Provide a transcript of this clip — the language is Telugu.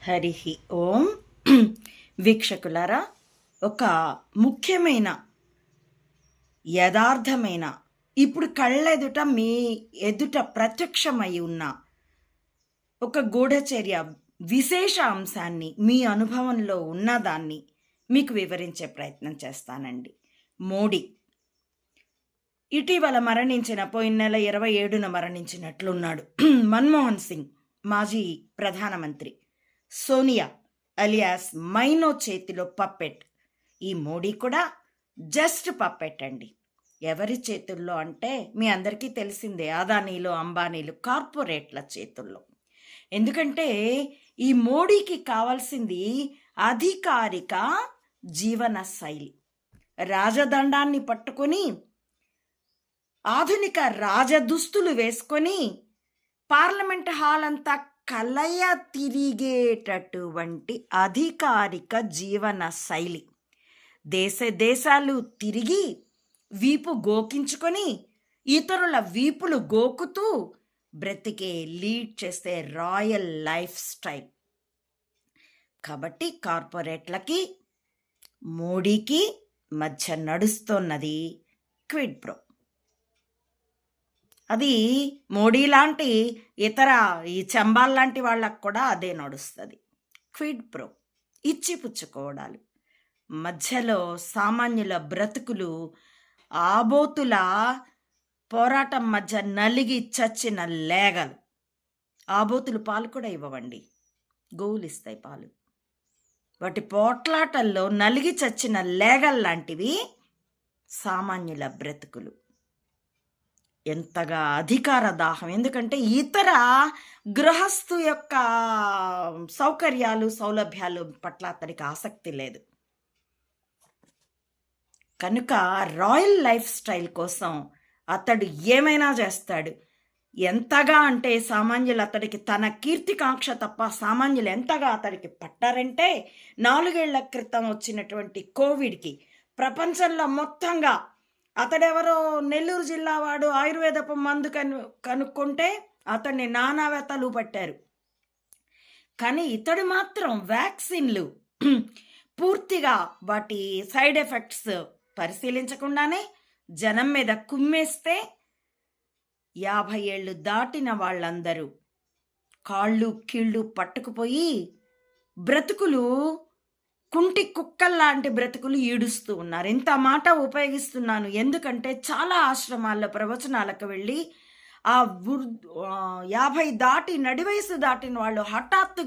హరి ఓం. వీక్షకులారా, ఒక ముఖ్యమైన యథార్థమైన ఇప్పుడు కళ్ళెదుట మీ ఎదుట ప్రత్యక్షమై ఉన్న ఒక గూఢచర్య విశేష అంశాన్ని, మీ అనుభవంలో ఉన్నదాన్ని మీకు వివరించే ప్రయత్నం చేస్తానండి. మోడీ ఇటీవల పోయిన నెల 27న మరణించినట్లున్నాడు. మన్మోహన్ సింగ్ మాజీ ప్రధానమంత్రి, సోనియా అలియాస్ మైనో చేతిలో పప్పెట్. ఈ మోడీ కూడా జస్ట్ పప్పెట్ అండి. ఎవరి చేతుల్లో అంటే మీ అందరికీ తెలిసిందే, అదానీలు అంబానీలు కార్పొరేట్ల చేతుల్లో. ఎందుకంటే ఈ మోడీకి కావాల్సింది అధికారిక జీవన శైలి. రాజదండాన్ని పట్టుకొని, ఆధునిక రాజదుస్తులు వేసుకొని పార్లమెంట్ హాల్ అంతా కలయ తిరిగేటటువంటి అధికారిక జీవన శైలి. దేశాలు తిరిగి వీపు గోకించుకొని ఇతరుల వీపులు గోకుతూ బ్రతికే, లీడ్ చేసే రాయల్ లైఫ్ స్టైల్. కాబట్టి కార్పొరేట్లకి మోడీకి మధ్య నడుస్తున్నది క్విడ్ ప్రో. అది మోడీ లాంటి ఇతర ఈ చంబాల్ లాంటి వాళ్ళకు కూడా అదే నడుస్తుంది. క్విడ్ ప్రో, ఇచ్చిపుచ్చుకోవడాలు. మధ్యలో సామాన్యుల బ్రతుకులు ఆబోతుల పోరాటం మధ్య నలిగి చచ్చిన లేగలు. ఆబోతులు పాలు కూడా ఇవ్వవండి, గోవులు ఇస్తాయి పాలు. వాటి పోట్లాటల్లో నలిగి చచ్చిన లేగల్లాంటివి సామాన్యుల బ్రతుకులు. ఎంతగా అధికార దాహం! ఎందుకంటే ఇతర గృహస్థు యొక్క సౌకర్యాలు, సౌలభ్యాలు పట్ల అతనికి ఆసక్తి లేదు. కనుక రాయల్ లైఫ్ స్టైల్ కోసం అతడు ఏమైనా చేస్తాడు. ఎంతగా అంటే సామాన్యులు అతడికి తన కీర్తికాంక్ష తప్ప సామాన్యులు ఎంతగా అతడికి పట్టారంటే, 4 ఏళ్ల క్రితం వచ్చినటువంటి కోవిడ్కి ప్రపంచంలో మొత్తంగా అతడెవరో నెల్లూరు జిల్లా వాడు ఆయుర్వేదపు మందు కనుక్కుంటే అతన్ని నానావెతలు పట్టారు. కానీ ఇతడు మాత్రం వ్యాక్సిన్లు పూర్తిగా వాటి సైడ్ ఎఫెక్ట్స్ పరిశీలించకుండానే జనం మీద కుమ్మేస్తే 50 ఏళ్ళు దాటిన వాళ్ళందరూ కాళ్ళు కీళ్ళు పట్టుకుపోయి బ్రతుకులు కుంటి కుక్కల్లాంటి బ్రతుకులు ఈడుస్తూ ఉన్నారు. ఇంత మాట ఉపయోగిస్తున్నాను ఎందుకంటే చాలా ఆశ్రమాల్లో ప్రవచనాలకు వెళ్ళి ఆ 50 దాటి నడివయసు దాటిన వాళ్ళు హఠాత్తుగా